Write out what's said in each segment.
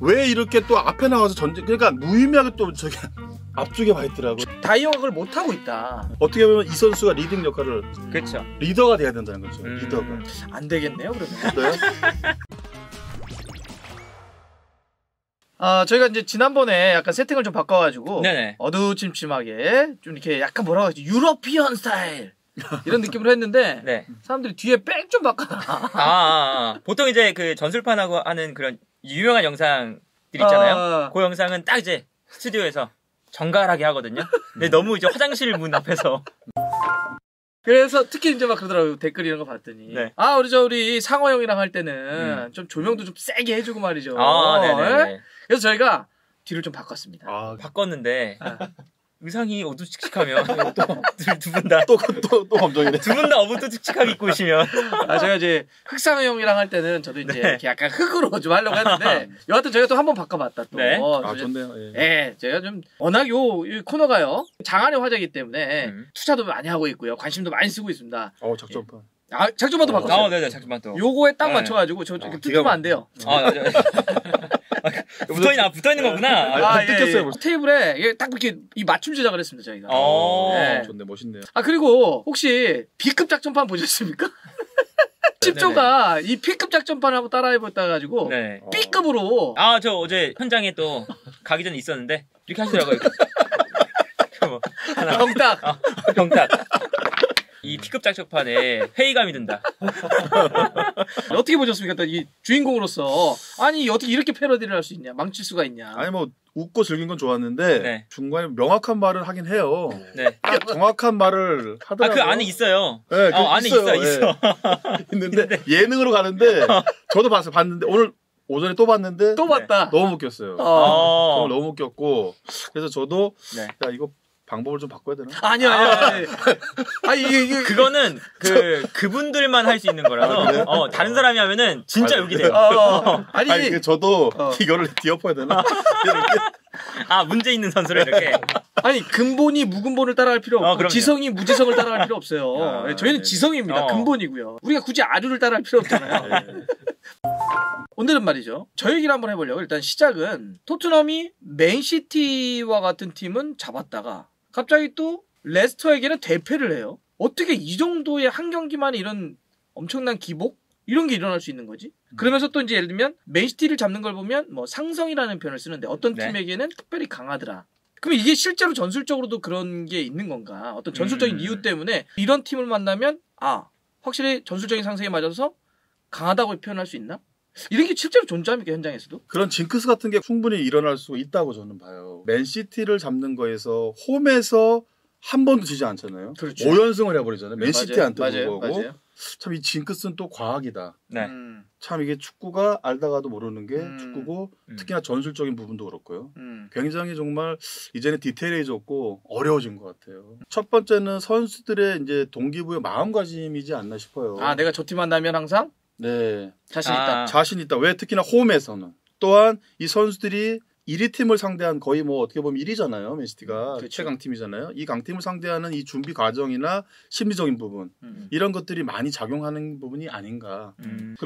왜 이렇게 또 앞에 나와서 전쟁 그러니까 무의미하게 또 저기 앞쪽에 와 있더라고. 다이어가 그걸 못 하고 있다. 어떻게 보면 이 선수가 리딩 역할을 그렇죠. 리더가 돼야 된다는 거죠. 리더가. 안 되겠네요 그러면. 네? 저희가 이제 지난번에 약간 세팅을 좀 바꿔가지고 네네. 어두침침하게 좀 이렇게 약간 뭐라고 하지 유러피언 스타일 이런 느낌으로 했는데 네. 사람들이 뒤에 백 좀 바꿔놔. 보통 이제 그 전술판하고 하는 그런 유명한 영상들 있잖아요. 그 영상은 딱 이제 스튜디오에서 정갈하게 하거든요. 근데 너무 이제 화장실 문 앞에서. 그래서 특히 이제 막 그러더라고요. 댓글 이런 거 봤더니. 네. 우리 상호 형이랑 할 때는 좀 조명도 좀 세게 해주고 말이죠. 네네. 그래서 저희가 뒤를 좀 바꿨습니다. 바꿨는데 의상이 어두칙칙하면 두 분 다 또 감정이네. 두 분 다 어두칙칙하게 입고 오시면 제가 이제 흑상호 형이랑 할 때는 저도 이제 네. 이렇게 약간 흑으로 좀 하려고 했는데 여하튼 저희가 또 한번 바꿔봤다 또. 네. 좋네요. 예, 제가 좀 워낙 이 코너가요 장안의 화제이기 때문에 투자도 많이 하고 있고요, 관심도 많이 쓰고 있습니다. 작전판. 작전판도 바꿨어요. 네네, 작전판 또. 요거에 딱 맞춰가지고 저 뜯으면 안 돼요. 붙어있는 거구나. 뜯겼어요. 벌써. 테이블에 이게 딱 이렇게 이 맞춤 제작을 했습니다 저희가. 네. 좋네, 멋있네요. 그리고 혹시 B급 작전판 보셨습니까? 10조가 이 P급 작전판하고 따라해봤다 가지고 네. B급으로. 저 어제 현장에 또 가기 전에 있었는데 이렇게 하시더라고요. 병딱. 병딱. 이 P급 작전판에 회의감이 든다. 어떻게 보셨습니까? 또 이 주인공으로서 어떻게 이렇게 패러디를 할 수 있냐, 망칠 수가 있냐. 웃고 즐긴 건 좋았는데 네. 중간에 명확한 말을 하긴 해요. 네. 정확한 말을 하더라고요. 그 안에 있어요. 네, 안에 있어. 있는데 예능으로 가는데 저도 봤는데 오전에 또 봤는데 또 봤다. 너무 웃겼어요. 정말 너무 웃겼고 그래서 저도 야 이거 방법을 좀 바꿔야 되나? 아니요. 이게 그거는 그분들만 할 수 있는 거라서 다른 사람이 하면은 진짜 욕이 돼요. 저도 이거를 뒤엎어야 되나? 문제 있는 선수를 이렇게. 근본이 무근본을 따라갈 필요 없고 지성이 무지성을 따라갈 필요 없어요. 저희는 지성입니다. 근본이고요. 우리가 굳이 아류를 따라갈 필요 없잖아요. 오늘은 말이죠. 저 얘기를 한번 해보려고. 일단 시작은 토트넘이 맨시티와 같은 팀은 잡았다가 갑자기 또 레스터에게는 대패를 해요. 어떻게 이 정도의 한 경기만에 이런 엄청난 기복? 이런 게 일어날 수 있는 거지? 그러면서 또 이제 예를 들면 맨시티를 잡는 걸 보면 상성이라는 표현을 쓰는데 어떤 팀에게는 특별히 강하더라. 그럼 이게 실제로 전술적으로도 그런 게 있는 건가? 어떤 전술적인 이유 때문에 이런 팀을 만나면 확실히 전술적인 상승에 맞아서 강하다고 표현할 수 있나? 이런 게 실제로 존재합니까, 현장에서도? 그런 징크스 같은 게 충분히 일어날 수 있다고 저는 봐요. 맨시티를 잡는 거에서 홈에서 한 번도 지지 않잖아요. 그렇죠. 5연승을 해버리잖아요. 맨시티한테 맞아요. 불구하고. 참 이 징크스는 또 과학이다. 네. 참 이게 축구가 알다가도 모르는 게 축구고 특히나 전술적인 부분도 그렇고요. 굉장히 정말 이제는 디테일해졌고 어려워진 것 같아요. 첫 번째는 선수들의 이제 동기부여 마음가짐이지 않나 싶어요. 내가 저 팀 만나면 항상 네. 자신 있다. 자신 있다. 왜 특히나 홈에서는. 또한 이 선수들이 1위 팀을 상대한 거의 어떻게 보면 1위잖아요. 맨시티가 그렇죠. 최강팀이잖아요. 이 강팀을 상대하는 이 준비 과정이나 심리적인 부분 이런 것들이 많이 작용하는 부분이 아닌가.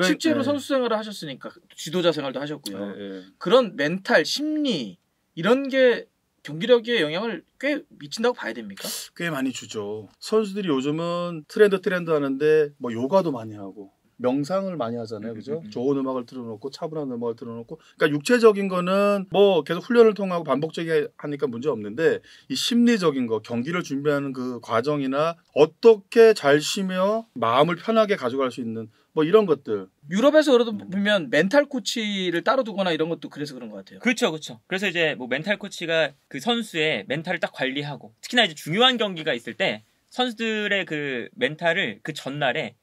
실제로 선수 생활을 하셨으니까 지도자 생활도 하셨고요. 그런 멘탈, 심리 이런 게 경기력에 영향을 꽤 미친다고 봐야 됩니까? 꽤 많이 주죠. 선수들이 요즘은 트렌드 하는데 요가도 많이 하고 명상을 많이 하잖아요. 그죠? 좋은 음악을 틀어놓고 차분한 음악을 틀어놓고 그러니까 육체적인 거는 계속 훈련을 통하고 반복적이게 하니까 문제 없는데 이 심리적인 거 경기를 준비하는 그 과정이나 어떻게 잘 쉬며 마음을 편하게 가져갈 수 있는 이런 것들. 유럽에서 그래도 보면 멘탈 코치를 따로 두거나 이런 것도 그래서 그런 것 같아요. 그렇죠. 그래서 이제 멘탈 코치가 그 선수의 멘탈을 딱 관리하고 특히나 이제 중요한 경기가 있을 때 선수들의 그 멘탈을 그 전날에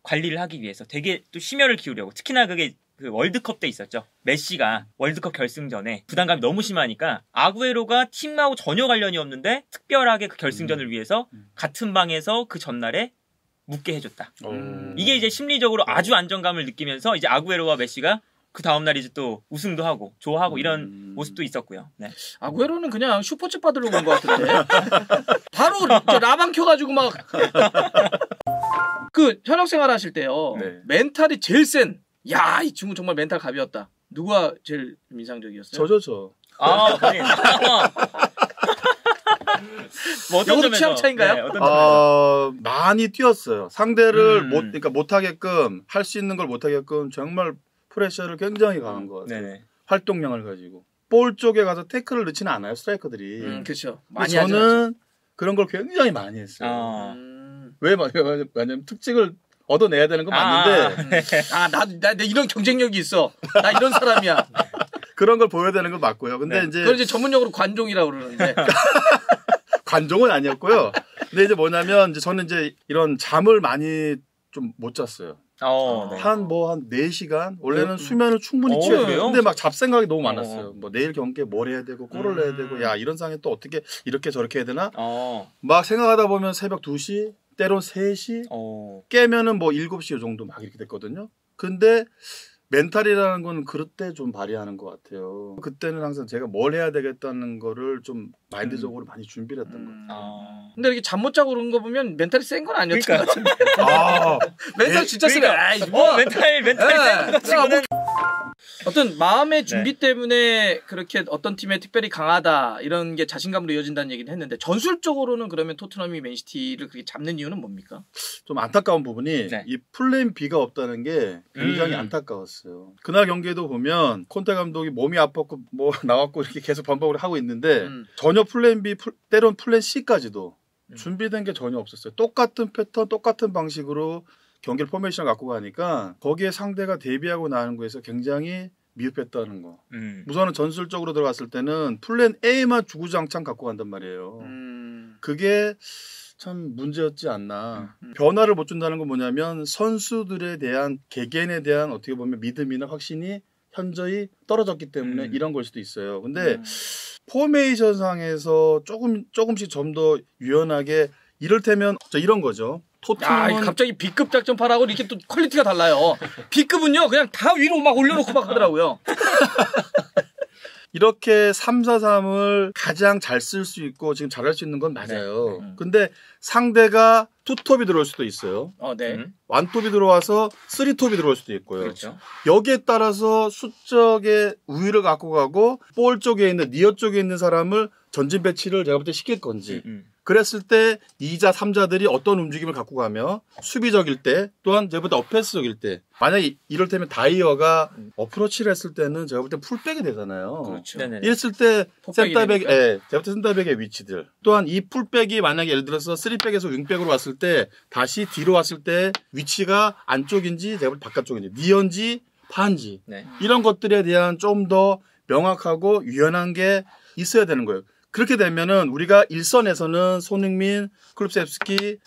관리를 하기 위해서 되게 또 심혈을 기울이고 특히나 그게 그 월드컵 때 있었죠. 메시가 월드컵 결승전에 부담감이 너무 심하니까 아구에로가 팀하고 전혀 관련이 없는데 특별하게 그 결승전을 위해서 같은 방에서 그 전날에 묵게 해줬다. 이게 이제 심리적으로 아주 안정감을 느끼면서 이제 아구에로와 메시가 그 다음날 이제 또 우승도 하고 좋아하고 이런 모습도 있었고요. 네. 아구에로는 그냥 슈퍼챗 받으러 온 것 같은데 바로 라방 켜가지고 막 그 현역 생활 하실 때요. 멘탈이 제일 센 이 친구 정말 멘탈 갑이었다. 누가 제일 인상적이었어요? 저. 본인. 뭐 어떤 이것도 취향 차인가요? 네, 어떤 점에서? 많이 뛰었어요. 상대를 그러니까 못하게끔 할 수 있는 걸 못하게끔 정말 프레셔를 굉장히 강한 것 같아요. 네네. 활동량을 가지고 볼 쪽에 가서 태클을 넣지는 않아요 스트라이커들이. 그렇죠. 많이 저는 그런 걸 굉장히 많이 했어요. 왜냐면 특징을 얻어내야 되는 건 맞는데 나 이런 경쟁력이 있어. 나 이런 사람이야. 그런 걸 보여야 되는 건 맞고요. 근데 네. 이제 그걸 이제 전문용어로 관종이라고 그러는데 관종은 아니었고요. 근데 이제 뭐냐면 이제 저는 이제 이런 잠을 많이 좀 못 잤어요. 네. 한 4시간? 원래는 수면을 충분히 취해요. 근데 막 잡생각이 너무 많았어요. 뭐 내일 경기에 뭘 해야 되고 골을 내야 되고 야 이런 상황에 또 어떻게 이렇게 저렇게 해야 되나? 막 생각하다 보면 새벽 2시, 때론 3시 깨면은 뭐 7시 정도 막 이렇게 됐거든요. 근데 멘탈이라는 건 그럴 때 좀 발휘하는 것 같아요. 그때는 항상 제가 뭘 해야 되겠다는 거를 좀 마인드적으로 많이 준비를 했던 것 같아요. 근데 이렇게 잠 못 자고 그런 거 보면 멘탈이 센 건 아니었던 것 같은데. 멘탈 진짜 세요. 멘탈 센 거치고는 어떤 마음의 준비 때문에 그렇게 어떤 팀에 특별히 강하다 이런 게 자신감으로 이어진다는 얘기는 했는데 전술적으로는 그러면 토트넘이 맨시티를 그렇게 잡는 이유는 뭡니까? 좀 안타까운 부분이 이 플랜 B가 없다는 게 굉장히 안타까웠어요. 그날 경기에도 보면 콘테 감독이 몸이 아팠고 뭐 나왔고 이렇게 계속 반복을 하고 있는데 전혀 플랜 B, 때론 플랜 C까지도 준비된 게 전혀 없었어요. 똑같은 패턴, 똑같은 방식으로 경기를 포메이션을 갖고 가니까 거기에 상대가 대비하고 나는 거에서 굉장히 미흡했다는 거. 우선은 전술적으로 들어갔을 때는 플랜 A만 주구장창 갖고 간단 말이에요. 그게 참 문제였지 않나. 변화를 못 준다는 건 뭐냐면 선수들에 대한 개개인에 대한 어떻게 보면 믿음이나 확신이 현저히 떨어졌기 때문에 이런 걸 수도 있어요. 근데 포메이션 상에서 조금씩 좀 더 유연하게 이를테면 이런 거죠. 토트넘은 갑자기 B급 작전파라고 이렇게 또 퀄리티가 달라요. B급은요 그냥 다 위로 막 올려놓고 막 하더라고요. 이렇게 3-4-3을 가장 잘 쓸 수 있고 지금 잘할 수 있는 건 맞아요. 근데 상대가 투톱이 들어올 수도 있어요. 완톱이 들어와서 3톱이 들어올 수도 있고요. 그렇죠. 여기에 따라서 수적의 우위를 갖고 가고 볼 쪽에 있는 니어 쪽에 있는 사람을 전진 배치를 제가 볼 때 시킬 건지 그랬을 때 2자, 3자들이 어떤 움직임을 갖고 가며 수비적일 때 또한 제가 볼 때 어패스적일 때 만약에 이럴테면 다이어가 어프로치를 했을 때는 제가 볼 때 풀백이 되잖아요. 그렇죠. 이랬을 때 센터백, 제가 볼 때 센터백의 위치들 또한 이 풀백이 만약에 예를 들어서 3백에서 윙백으로 왔을 때 다시 뒤로 왔을 때 위치가 안쪽인지 제가 볼 때 바깥쪽인지 니언지 파인지 이런 것들에 대한 좀 더 명확하고 유연한 게 있어야 되는 거예요. 그렇게 되면은 우리가 일선에서는 손흥민, 클룹셉스키,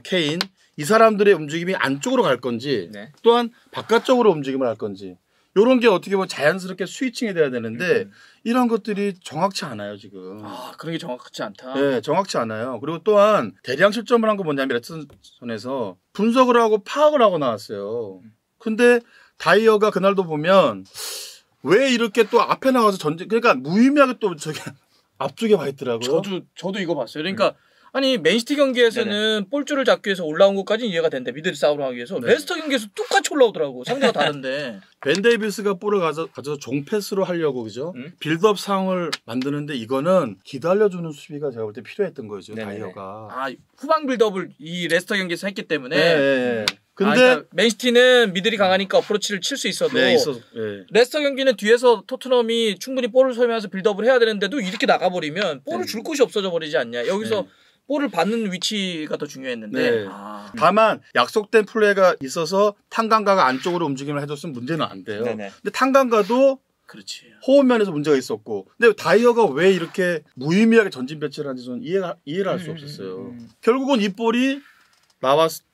케인 이 사람들의 움직임이 안쪽으로 갈 건지 또한 바깥쪽으로 움직임을 할 건지 이런 게 어떻게 보면 자연스럽게 스위칭이 돼야 되는데 이런 것들이 정확치 않아요 지금. 그런 게 정확치 않다. 네, 정확치 않아요. 그리고 또한 대량 실점을 한 거 뭐냐면 레슨전에서 분석을 하고 파악을 하고 나왔어요. 근데 다이어가 그날도 보면 왜 이렇게 또 앞에 나가서 그러니까 무의미하게 또 저기 앞쪽에 와 있더라고요. 저도 이거 봤어요. 그러니까 아니 맨시티 경기에서는 볼줄을 잡기 위해서 올라온 것까지는 이해가 되는데 미들 싸움을 하기 위해서 레스터 경기에서 똑같이 올라오더라고. 상대가 다른데. 벤 데이비스가 볼을 가져서 종패스로 하려고 그죠? 빌드업 상황을 만드는데 이거는 기다려주는 수비가 제가 볼 때 필요했던 거죠. 다이어가. 후방 빌드업을 이 레스터 경기에서 했기 때문에. 근데 그러니까 맨시티는 미들이 강하니까 어프로치를 칠 수 있어도 레스터 경기는 뒤에서 토트넘이 충분히 볼을 소유하면서 빌드업을 해야 되는데도 이렇게 나가버리면 볼을 줄 곳이 없어져 버리지 않냐. 여기서 볼을 받는 위치가 더 중요했는데 다만 약속된 플레이가 있어서 탄강가가 안쪽으로 움직임을 해줬으면 문제는 안 돼요. 근데 탄강가도 호흡면에서 문제가 있었고 근데 다이어가 왜 이렇게 무의미하게 전진 배치를 하는지 저는 이해를 할 수 없었어요. 결국은 이 볼이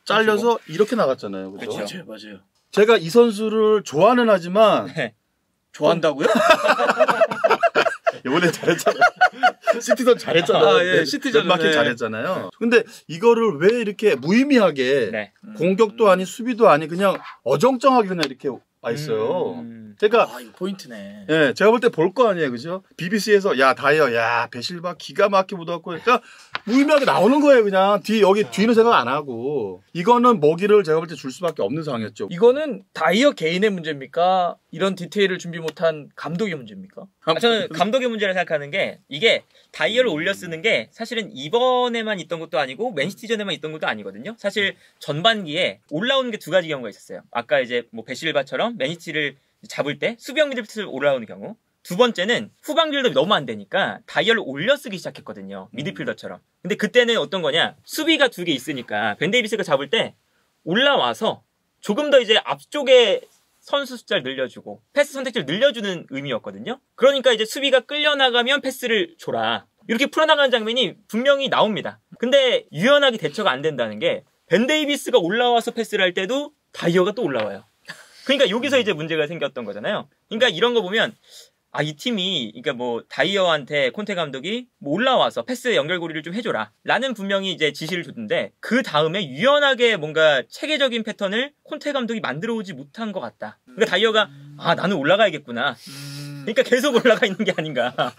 잘려서 이렇게 나갔잖아요. 그렇죠? 맞아요. 제가 이 선수를 좋아는 하지만 좋아한다고요? 이번에 잘했잖아요. 시티전 잘했잖아요. 시티전 마킹 잘했잖아요. 근데 이거를 왜 이렇게 무의미하게 공격도 아닌 수비도 아닌 그냥 어정쩡하게 그냥 이렇게 와 있어요. 그러니까 이거 포인트네. 제가 볼 때 볼 거 아니에요, 그죠? BBC에서 야 다이어, 야 베실바 기가 막히게 묻어갖고 그러니까 무의미하게 나오는 거예요. 그냥 여기 뒤는 생각 안 하고 이거는 먹이를 제가 볼 때 줄 수밖에 없는 상황이었죠. 이거는 다이어 개인의 문제입니까? 이런 디테일을 준비 못한 감독의 문제입니까? 저는 감독의 문제를 생각하는 게 이게 다이어를 올려 쓰는 게 사실은 이번에만 있던 것도 아니고 맨시티전에만 있던 것도 아니거든요. 사실 전반기에 올라오는 게 두 가지 경우가 있었어요. 아까 이제 뭐 베실바처럼 맨시티를 잡을 때 수비형 미드필드로 올라오는 경우. 두 번째는 후방 빌드업이 너무 안 되니까 다이얼을 올려 쓰기 시작했거든요. 미드필더처럼. 근데 그때는 어떤 거냐. 수비가 두 개 있으니까 벤 데이비스가 잡을 때 올라와서 조금 더 이제 앞쪽에 선수 숫자를 늘려주고 패스 선택지를 늘려주는 의미였거든요. 그러니까 이제 수비가 끌려나가면 패스를 줘라. 이렇게 풀어나가는 장면이 분명히 나옵니다. 근데 유연하게 대처가 안 된다는 게 벤 데이비스가 올라와서 패스를 할 때도 다이어가 또 올라와요. 그러니까 여기서 이제 문제가 생겼던 거잖아요. 그러니까 이런 거 보면 이 팀이, 그러니까 뭐, 다이어한테 콘테 감독이 뭐 올라와서 패스 연결고리를 좀 해줘라. 라는 분명히 이제 지시를 줬는데, 그 다음에 유연하게 뭔가 체계적인 패턴을 콘테 감독이 만들어 오지 못한 것 같다. 그러니까 다이어가, 나는 올라가야겠구나. 그러니까 계속 올라가 있는 게 아닌가.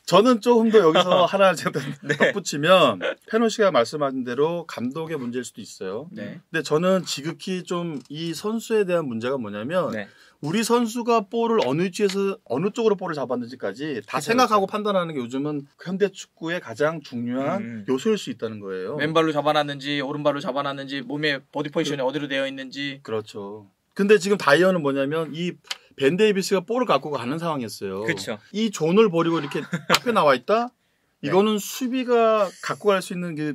저는 조금 더 여기서 하나 제가 덧붙이면, 페노 씨가 말씀하신 대로 감독의 문제일 수도 있어요. 네. 근데 저는 지극히 좀 이 선수에 대한 문제가 뭐냐면, 네. 우리 선수가 볼을 어느 위치에서 어느 쪽으로 볼을 잡았는지까지 다 생각하고 판단하는 게 요즘은 현대 축구의 가장 중요한 요소일 수 있다는 거예요. 왼발로 잡아놨는지 오른발로 잡아놨는지 몸의 버디 포지션이 어디로 되어 있는지. 그렇죠. 근데 지금 다이어는 뭐냐면 이 벤 데이비스가 볼을 갖고 가는 상황이었어요. 그렇죠. 이 존을 버리고 이렇게 앞에 나와 있다? 이거는 수비가 갖고 갈 수 있는 게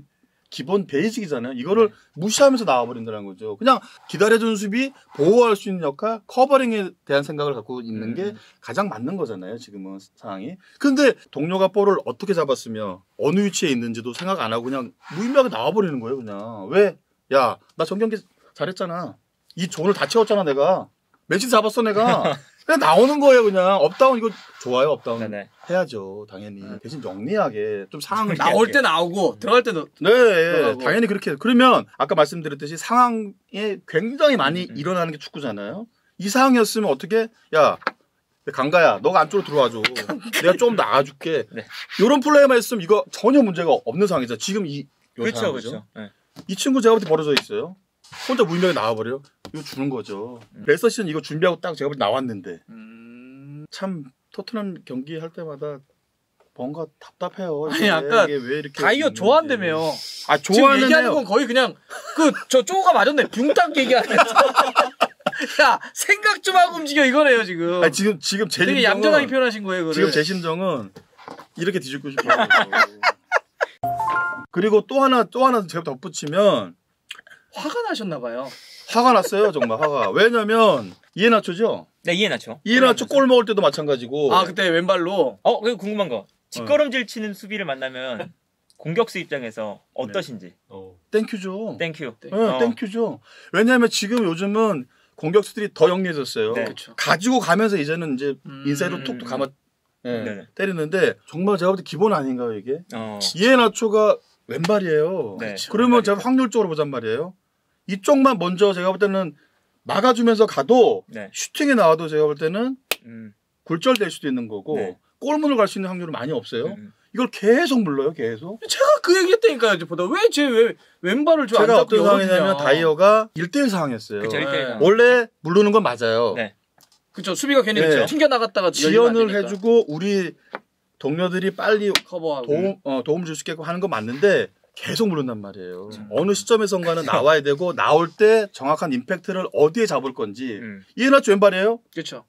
기본 베이직이잖아요. 이거를 무시하면서 나와버린다는 거죠. 그냥 기다려주는 수비, 보호할 수 있는 역할, 커버링에 대한 생각을 갖고 있는 게 가장 맞는 거잖아요. 지금은 상황이. 근데 동료가 볼을 어떻게 잡았으며 어느 위치에 있는지도 생각 안 하고 그냥 무의미하게 나와버리는 거예요. 그냥. 왜? 야, 나 전경기 잘했잖아. 이 존을 다 채웠잖아 내가. 매치 잡았어 내가. 그냥 나오는 거예요. 그냥. 업다운 이거 좋아요. 업다운. 네네. 해야죠. 당연히. 대신 영리하게 좀 상황을 나올 때 나오고 들어갈 때도. 네. 당연히 그렇게. 그러면 아까 말씀드렸듯이 상황에 굉장히 많이 일어나는 게 축구잖아요. 이 상황이었으면 어떻게 야 강가야 너가 안쪽으로 들어와줘. 내가 좀 나가줄게. 네. 이런 플레이만 했으면 이거 전혀 문제가 없는 상황이죠. 지금 그렇죠. 상황이죠. 그렇죠. 네. 이 친구 제가 볼 때 벌어져 있어요. 혼자 무의미하게 나와버려요. 이거 주는 거죠. 레스터 시즌 이거 준비하고 딱 제가 볼 때 나왔는데 참 토트넘 경기 할 때마다 뭔가 답답해요. 아니 아까 이게 왜 이렇게 다이어 좋아한다며. 좋아하는 지금 얘기하는 건 거의 그냥 저 쪼가 맞았네. 붕딱 얘기하는. 야 생각 좀 하고 움직여 이거네요 지금. 아니, 지금 제 되게 얌전하게 표현하신 거예요. 그거를. 지금 제 심정은 이렇게 뒤집고 싶어요. 그리고 또 하나 제가 덧붙이면 화가 나셨나 봐요. 화가 났어요 정말 화가. 왜냐면 이해나초죠. 네, 이해나죠. 이해나초 골 먹을 때도 마찬가지고. 그때 왼발로. 그리고 궁금한 거. 뒷걸음질 치는 수비를 만나면 공격수 입장에서 어떠신지. 땡큐죠. 땡큐. 네, 땡큐죠. 왜냐하면 지금 요즘은 공격수들이 더 영리해졌어요. 네. 가지고 가면서 이제는 이제 인사이드로 툭툭 감아 때리는데 정말 제가 볼 때 기본 아닌가요 이게? 이해나초가 왼발이에요. 네. 그러면 제가 확률적으로 보잔 말이에요. 이쪽만 먼저 제가 볼 때는 막아주면서 가도 슈팅에 나와도 제가 볼 때는 굴절될 수도 있는 거고 골문을 갈 수 있는 확률은 많이 없어요. 이걸 계속 물러요, 계속. 제가 그 얘기했다니까요, 보다. 왜 왼발을 좀 안 제가 잡고 어떤 상황이냐면 다이어가 1대1 상황이었어요. 그쵸, 1대1 원래 물르는 건 맞아요. 네. 그쵸, 수비가 괜히 튕겨나갔다가 지연을 해주고 우리 동료들이 빨리 커버하고 도움을 줄 수 있게끔 하는 건 맞는데 계속 물른단 말이에요. 어느 시점에선가는 나와야 되고 나올 때 정확한 임팩트를 어디에 잡을 건지. 이해나초 왼발이에요? 그렇죠.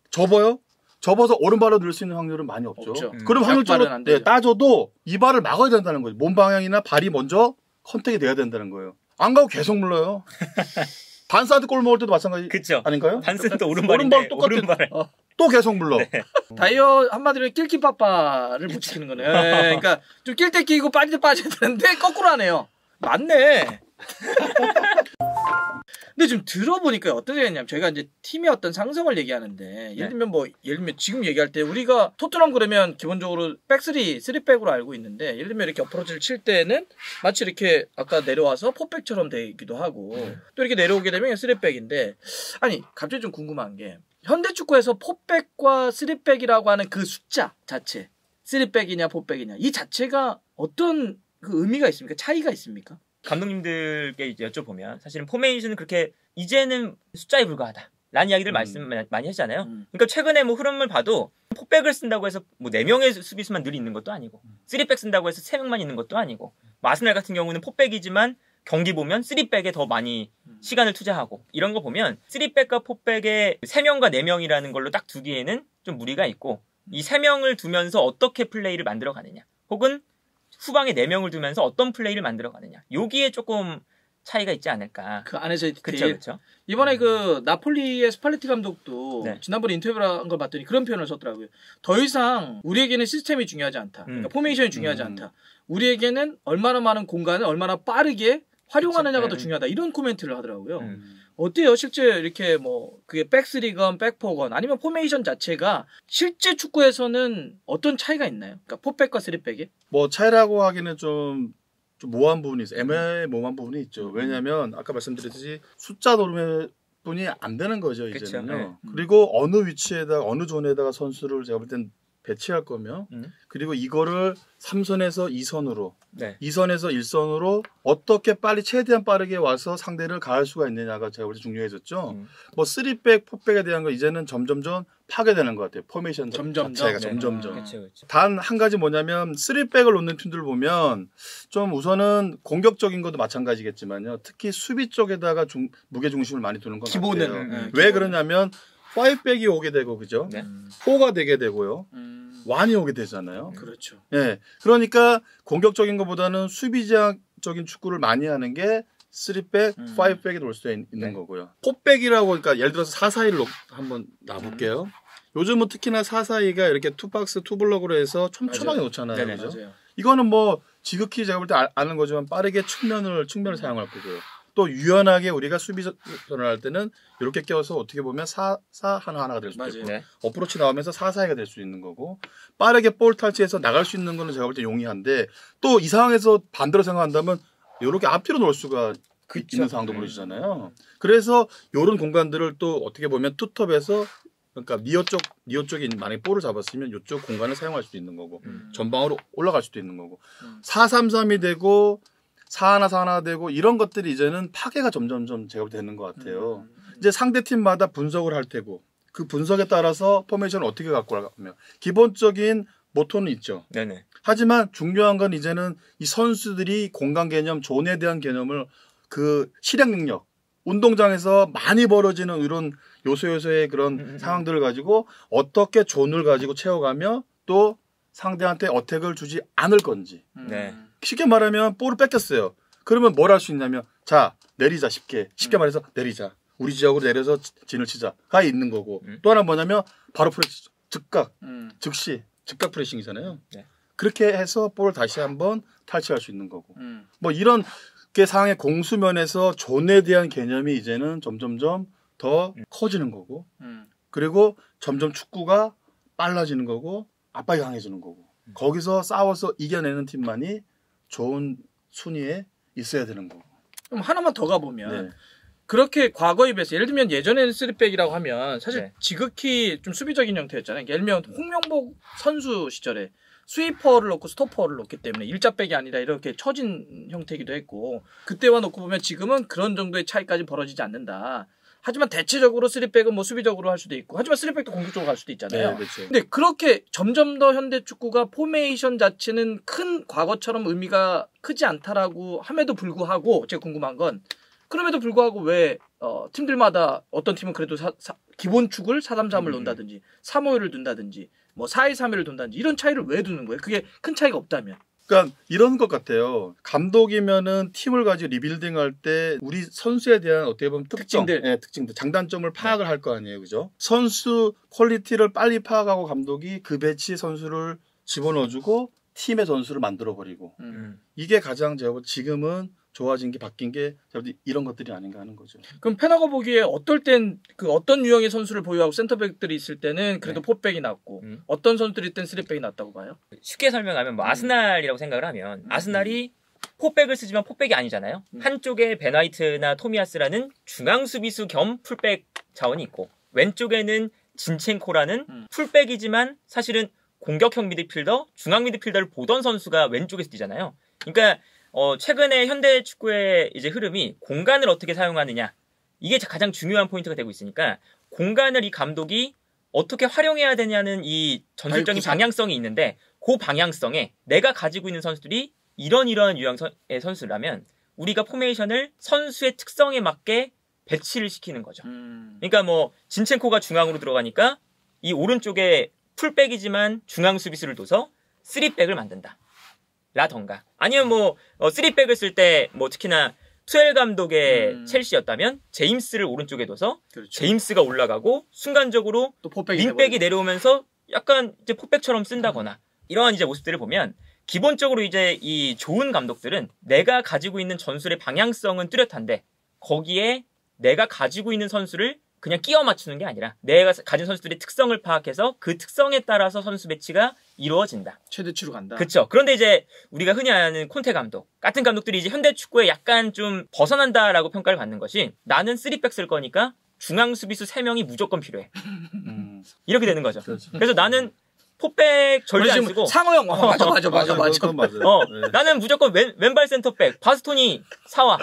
접어서 오른발로 넣을 수 있는 확률은 많이 없죠. 그럼 확률적으로 따져도 이 발을 막아야 된다는 거죠. 몸 방향이나 발이 먼저 컨택이 돼야 된다는 거예요. 안 가고 계속 물러요. 반스한테 골 먹을 때도 마찬가지 그쵸. 아닌가요? 반스도 오른발인데 오른발 똑같아. 또 계속 물러. 다이어 한마디로 낄끼빠빠를 못 지키는 거네요. 그러니까 좀 낄 때 끼고 빠질 때 빠져야 되는데 거꾸로 하네요. 맞네. 근데 좀 들어보니까 어떻게 했냐면 저희가 이제 팀의 어떤 상성을 얘기하는데 예를 들면 지금 얘기할 때 우리가 토트넘 그러면 기본적으로 백스리 3백으로 알고 있는데 예를 들면 이렇게 어프로치를 칠 때는 마치 이렇게 아까 내려와서 포백처럼 되기도 하고 또 이렇게 내려오게 되면 3백인데 아니 갑자기 좀 궁금한 게 현대 축구에서 포백과 3백이라고 하는 그 숫자 자체 3백이냐 포백이냐 이 자체가 어떤 그 의미가 있습니까? 차이가 있습니까? 감독님들께 여쭤보면 사실은 포메이션은 그렇게 이제는 숫자에 불과하다 라는 이야기를 말씀 많이 하잖아요. 그러니까 최근에 뭐 흐름을 봐도 포백을 쓴다고 해서 뭐 4명의 수비수만 늘 있는 것도 아니고 3백 쓴다고 해서 3명만 있는 것도 아니고 아스날 같은 경우는 포백이지만 경기 보면 3백에 더 많이 시간을 투자하고 이런 거 보면 3백과 포백에 3명과 4명이라는 걸로 딱 두기에는 좀 무리가 있고 이 3명을 두면서 어떻게 플레이를 만들어 가느냐 혹은 후방에 4명을 두면서 어떤 플레이를 만들어 가느냐 여기에 조금 차이가 있지 않을까. 그 안에서의 디테일. 그렇죠. 이번에 그 나폴리의 스팔레티 감독도 네. 지난번에 인터뷰를 한 걸 봤더니 그런 표현을 썼더라고요. 더 이상 우리에게는 시스템이 중요하지 않다. 그러니까 포메이션이 중요하지 않다. 우리에게는 얼마나 많은 공간을 얼마나 빠르게 활용하느냐가 더 중요하다. 이런 코멘트를 하더라고요. 어때요? 실제 이렇게 뭐 그게 백스리건 백포건 아니면 포메이션 자체가 실제 축구에서는 어떤 차이가 있나요? 그러니까 포백과 쓰리백이? 뭐 차이라고 하기는 좀 모호한 부분이 있어요. 애매모호한 부분이 있죠. 왜냐하면 아까 말씀드렸듯이 숫자 노름뿐이 안 되는 거죠. 이제는요. 네. 그리고 어느 위치에다가 어느 존에다가 선수를 제가 볼 땐 배치할 거며 그리고 이거를 3선에서 2선으로 네. 2선에서 1선으로 어떻게 빨리 최대한 빠르게 와서 상대를 가할 수가 있느냐가 제가 볼 때 중요해졌죠. 뭐 3백, 4백에 대한 거 이제는 점점점 파괴되는 것 같아요. 포메이션 자체가 점점점. 그렇죠. 단 한 가지 뭐냐면 3백을 놓는 팀들 보면 좀 우선은 공격적인 것도 마찬가지겠지만요. 특히 수비 쪽에다가 무게 중심을 많이 두는 것 기본은, 같아요. 왜 그러냐면 5백이 오게 되고 그죠? 네. 4가 되게 되고요. 1이 오게 되잖아요. 그렇죠. 예. 그러니까 공격적인 것보다는 수비적인 축구를 많이 하는 게 3백, 5백이 올 수 있는 거고요. 4백이라고 그러니까 예를 들어서 4-4-2를 한번 놔볼게요. 요즘은 특히나 4-4-2가 이렇게 투박스, 투블럭으로 해서 촘촘하게 놓잖아요. 네네, 그죠? 맞아요. 이거는 뭐 지극히 제가 볼 때 아는 거지만 빠르게 측면을 사용할 거고요. 또 유연하게 우리가 수비전을 할 때는 이렇게 껴서 어떻게 보면 4-4 하나가 될 수도 있고 네. 어프로치 나오면서 4-4-2가 될 수 있는 거고 빠르게 볼 탈취해서 나갈 수 있는 거는 제가 볼 때 용이한데 또 이 상황에서 반대로 생각한다면 이렇게 앞뒤로 놓을 수가 있는 상황도 벌어지잖아요. 그래서 이런 공간들을 또 어떻게 보면 투톱에서 그러니까 니어 쪽이 만약에 볼을 잡았으면 이쪽 공간을 사용할 수도 있는 거고 전방으로 올라갈 수도 있는 거고 4-3-3이 되고 4-1-4-1 되고 이런 것들이 이제는 파괴가 점점점 제가 볼 때 되는 것 같아요. 이제 상대 팀마다 분석을 할 테고 그 분석에 따라서 포메이션을 어떻게 갖고 가며 기본적인 모토는 있죠. 네네. 하지만 중요한 건 이제는 이 선수들이 공간 개념, 존에 대한 개념을 그 실행 능력, 운동장에서 많이 벌어지는 이런 요소의 그런 상황들을 가지고 어떻게 존을 가지고 채워가며 또 상대한테 어택을 주지 않을 건지. 네. 쉽게 말하면 볼을 뺏겼어요. 그러면 뭘 할 수 있냐면 자 내리자 쉽게 말해서 내리자. 우리 지역으로 내려서 진을 치자가 있는 거고 또 하나 뭐냐면 바로 프레시 즉각 즉각 프레싱이잖아요. 네. 그렇게 해서 볼을 다시 한번 탈취할 수 있는 거고 뭐 이런 게 상황의 공수면에서 존에 대한 개념이 이제는 점점점 더 커지는 거고 그리고 점점 축구가 빨라지는 거고 압박이 강해지는 거고 거기서 싸워서 이겨내는 팀만이 좋은 순위에 있어야 되는 거고. 그럼 하나만 더 가보면 네. 그렇게 과거에 비해서 예를 들면 예전에는 3백이라고 하면 사실 네. 지극히 좀 수비적인 형태였잖아요. 예를 들면 홍명보 선수 시절에 스위퍼를 놓고 스토퍼를 놓기 때문에 일자백이 아니라 이렇게 처진 형태이기도 했고 그때와 놓고 보면 지금은 그런 정도의 차이까지 벌어지지 않는다. 하지만 대체적으로 3백은 뭐 수비적으로 할 수도 있고 하지만 3백도 공격적으로 갈 수도 있잖아요. 네, 그렇죠. 근데 그렇게 점점 더 현대 축구가 포메이션 자체는 큰 과거처럼 의미가 크지 않다라고 함에도 불구하고 제가 궁금한 건 그럼에도 불구하고 왜 팀들마다 어떤 팀은 그래도 기본 축을 4-3-3을 놓는다든지 3-5-1을 둔다든지 뭐 4-1-3-1을 둔다든지 이런 차이를 왜 두는 거예요? 그게 큰 차이가 없다면. 그러니까 이런 것 같아요. 감독이면은 팀을 가지고 리빌딩할 때 우리 선수에 대한 어떻게 보면 특징들, 장단점을 파악을 할 거 아니에요, 그죠? 선수 퀄리티를 빨리 파악하고 감독이 그 배치 선수를 집어넣어주고 팀의 선수를 만들어버리고 이게 가장 제가 지금은 좋아진 게 바뀐 게 이런 것들이 아닌가 하는 거죠. 그럼 페너가 보기에 어떨 땐 그 어떤 유형의 선수를 보유하고 센터백들이 있을 때는 그래도 포백이 낫고 어떤 선수들이 있을 땐 쓰리백이 낫다고 봐요? 쉽게 설명하면 뭐 아스날이라고 생각을 하면 아스날이 포백을 쓰지만 포백이 아니잖아요. 한쪽에 베나이트나 토미아스라는 중앙 수비수 겸 풀백 자원이 있고 왼쪽에는 진첸코라는 풀백이지만 사실은 공격형 미드필더, 중앙 미드필더를 보던 선수가 왼쪽에서 뛰잖아요. 그러니까 최근에 현대 축구의 이제 흐름이 공간을 어떻게 사용하느냐 이게 가장 중요한 포인트가 되고 있으니까 공간을 이 감독이 어떻게 활용해야 되냐는 이 전술적인 방향성이 있는데 그 방향성에 내가 가지고 있는 선수들이 이러한 유형의 선수라면 우리가 포메이션을 선수의 특성에 맞게 배치를 시키는 거죠. 그러니까 뭐 진첸코가 중앙으로 들어가니까 이 오른쪽에 풀백이지만 중앙 수비수를 둬서 3백을 만든다. 라던가 아니면 뭐 3백을 쓸 때 뭐 특히나 투엘 감독의 첼시였다면 제임스를 오른쪽에 둬서 그렇죠. 제임스가 올라가고 순간적으로 또 윙백이 내려오면서 약간 이제 포백처럼 쓴다거나 이러한 이제 모습들을 보면 기본적으로 이제 이 좋은 감독들은 내가 가지고 있는 전술의 방향성은 뚜렷한데 거기에 내가 가지고 있는 선수를 그냥 끼워 맞추는 게 아니라 내가 가진 선수들의 특성을 파악해서 그 특성에 따라서 선수 배치가 이루어진다. 최대치로 간다. 그렇죠. 그런데 이제 우리가 흔히 아는 콘테 감독 같은 감독들이 이제 현대 축구에 약간 좀 벗어난다라고 평가를 받는 것이 나는 3백 쓸 거니까 중앙 수비수 3명이 무조건 필요해. 이렇게 되는 거죠. 그렇죠. 그래서 나는 포백 절대 안 쓰고 상호형 맞아. 네. 나는 무조건 왼발 센터백 바스토니 사와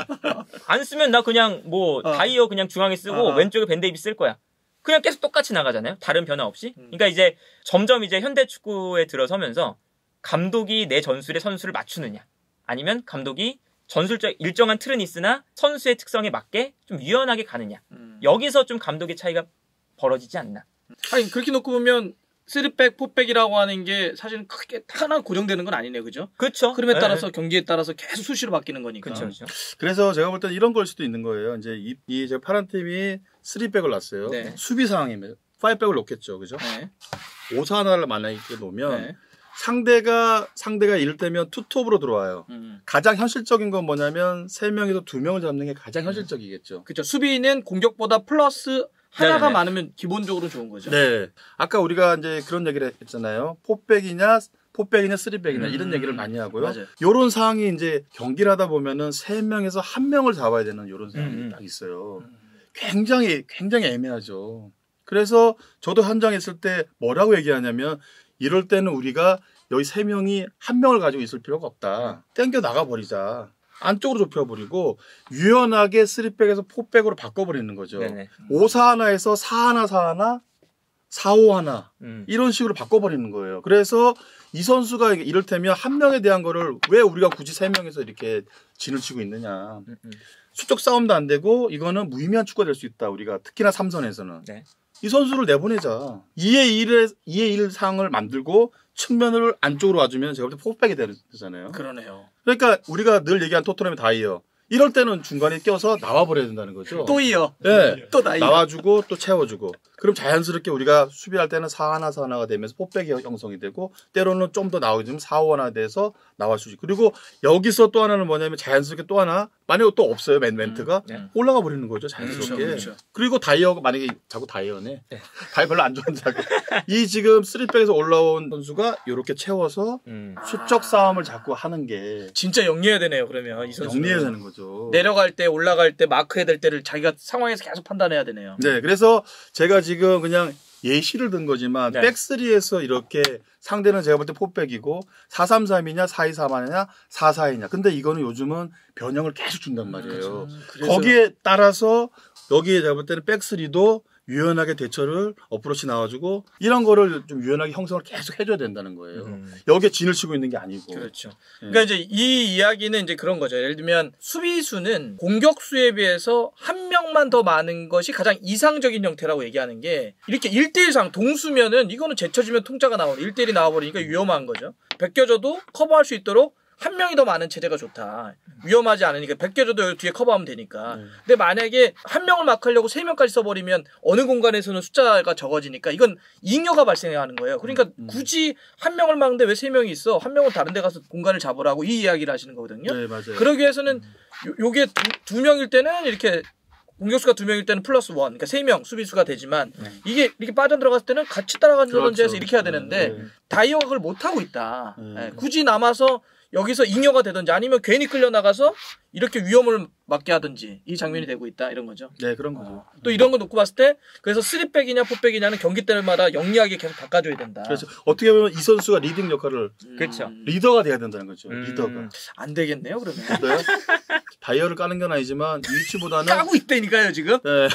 안 쓰면 나 그냥 뭐 다이어 그냥 중앙에 쓰고 왼쪽에 벤데이비 쓸 거야. 그냥 계속 똑같이 나가잖아요. 다른 변화 없이. 그러니까 이제 점점 이제 현대 축구에 들어서면서 감독이 내 전술에 선수를 맞추느냐 아니면 감독이 전술적 일정한 틀은 있으나 선수의 특성에 맞게 좀 유연하게 가느냐 여기서 좀 감독의 차이가 벌어지지 않나. 아니 그렇게 놓고 보면 3백, 4백이라고 하는 게 사실은 크게 하나 고정되는 건 아니네요. 그죠? 그렇죠. 흐름에 따라서 경기에 따라서 계속 수시로 바뀌는 거니까. 그렇죠. 그래서 제가 볼 때는 이런 걸 수도 있는 거예요. 이제 이 파란 팀이 3백을 놨어요. 네. 수비 상황이면 5백을 놓겠죠. 그죠? 네. 5-4-1을 만약에 놓으면 네. 상대가 이를테면 투톱으로 들어와요. 가장 현실적인 건 뭐냐면 3명에서 2명을 잡는 게 가장 현실적이겠죠. 그렇죠. 수비는 공격보다 플러스 하나가 많으면 기본적으로 좋은 거죠. 네. 아까 우리가 이제 그런 얘기를 했잖아요. 포백이냐 3백이냐 이런 얘기를 많이 하고요. 맞아요. 요런 상황이 이제 경기를 하다 보면은 3명에서 1명을 잡아야 되는 요런 상황이 딱 있어요. 굉장히 애매하죠. 그래서 저도 현장에 있을 때 뭐라고 얘기하냐면 이럴 때는 우리가 여기 3명이 1명을 가지고 있을 필요가 없다. 땡겨 나가버리자. 안쪽으로 좁혀버리고 유연하게 3백에서 4백으로 바꿔버리는 거죠. 5-4-1에서 4-1, 4-5-1 이런 식으로 바꿔버리는 거예요. 그래서 이 선수가 이를테면 1명에 대한 거를 왜 우리가 굳이 3명에서 이렇게 진을 치고 있느냐. 수적 싸움도 안 되고 이거는 무의미한 축구가 될 수 있다. 우리가 특히나 3선에서는. 네. 이 선수를 내보내자. 2의 1 상을 만들고 측면을 안쪽으로 와주면 제가 볼 때 4백이 되잖아요. 그러네요. 그러니까 우리가 늘 얘기한 토트넘의 다이어. 이럴 때는 중간에 껴서 나와버려야 된다는 거죠. 또 이어. 네. 또 다이어. 나와주고 또 채워주고. 그럼 자연스럽게 우리가 수비할 때는 4-1가 되면서 4백이 형성이 되고 때로는 좀 더 나오게 되면 4-5-1가 돼서 나올 수 있고. 그리고 여기서 또 하나는 뭐냐면 자연스럽게 또 하나 만약에 또 없어요. 멘트가 올라가 버리는 거죠. 자연스럽게. 그렇죠. 그리고 다이어가 만약에 자꾸 다이어네. 다이어 별로 안 좋은 자고. 이 지금 3백에서 올라온 선수가 이렇게 채워서 수적 싸움을 자꾸 하는 게 진짜 영리해야 되네요. 그러면 이 선수 영리해야 되는 거죠. 내려갈 때 올라갈 때 마크해야 될 때를 자기가 상황에서 계속 판단해야 되네요. 네. 그래서 제가 지금 그냥 예시를 든 거지만 백3에서 이렇게 상대는 제가 볼 때 4백이고 4-3-3이냐 4-2-3-1이냐 4-4-2냐. 근데 이거는 요즘은 변형을 계속 준단 말이에요. 거기에 따라서 여기에 제가 볼 때는 백3도 유연하게 대처를 어프로치 나와주고 이런 거를 좀 유연하게 형성을 계속 해줘야 된다는 거예요. 여기에 진을 치고 있는 게 아니고. 그렇죠. 그러니까 이제 이 이야기는 이제 그런 거죠. 예를 들면 수비수는 공격수에 비해서 한 명만 더 많은 것이 가장 이상적인 형태라고 얘기하는 게 이렇게 1대1상 동수면은 이거는 제쳐지면 통짜가 나오고 1대1이 나와버리니까 위험한 거죠. 벗겨져도 커버할 수 있도록 한 명이 더 많은 체제가 좋다. 위험하지 않으니까 벗겨져도 뒤에 커버하면 되니까. 근데 만약에 한 명을 마크하려고 3명까지 써버리면 어느 공간에서는 숫자가 적어지니까 이건 잉여가 발생하는 거예요. 그러니까 굳이 한 명을 막는데 왜 3명이 있어? 한 명은 다른 데 가서 공간을 잡으라고 이 이야기를 하시는 거거든요. 네, 맞아요. 그러기 위해서는 요게 두 명일 때는 이렇게 공격수가 2명일 때는 플러스 1, 그러니까 3명 수비수가 되지만 이게 이렇게 빠져들어갔을 때는 같이 따라가는 데서 이렇게 해야 되는데 다이어가 그걸 못하고 있다. 굳이 남아서 여기서 잉여가 되든지 아니면 괜히 끌려 나가서 이렇게 위험을 맞게 하든지 이 장면이 되고 있다 이런 거죠. 네, 그런 거죠. 또 이런 거 놓고 봤을 때 그래서 3백이냐 4백이냐는 경기 때마다 영리하게 계속 바꿔줘야 된다. 그렇죠. 어떻게 보면 이 선수가 리딩 역할을 그렇죠. 리더가 돼야 된다는 거죠. 리더가. 안 되겠네요 그러면. 네? 다이어를 까는 건 아니지만 이 위치보다는 까고 있다니까요 지금. 네,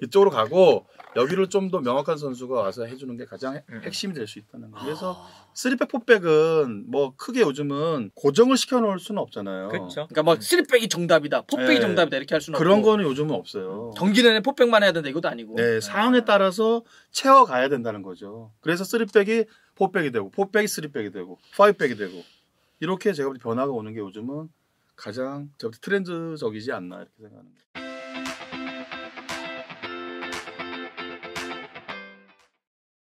이쪽으로 가고 여기를 좀 더 명확한 선수가 와서 해주는 게 가장 핵심이 될 수 있다는 거예요. 그래서 3백, 4백은 뭐 크게 요즘은 고정을 시켜놓을 수는 없잖아요. 그렇죠. 그러니까 뭐 3백이 정답이다, 4백이 네. 정답이다 이렇게 할 수는 그런 없고. 거는 요즘은 없어요. 경기 내내 4백만 해야 된다 이것도 아니고. 네, 상황에 따라서 채워가야 된다는 거죠. 그래서 3백이 4백이 되고 4백이 3백이 되고 5백이 되고 이렇게 제가 볼 때 변화가 오는 게 요즘은 가장 제가 볼 때 트렌드적이지 않나 이렇게 생각하는 거예요.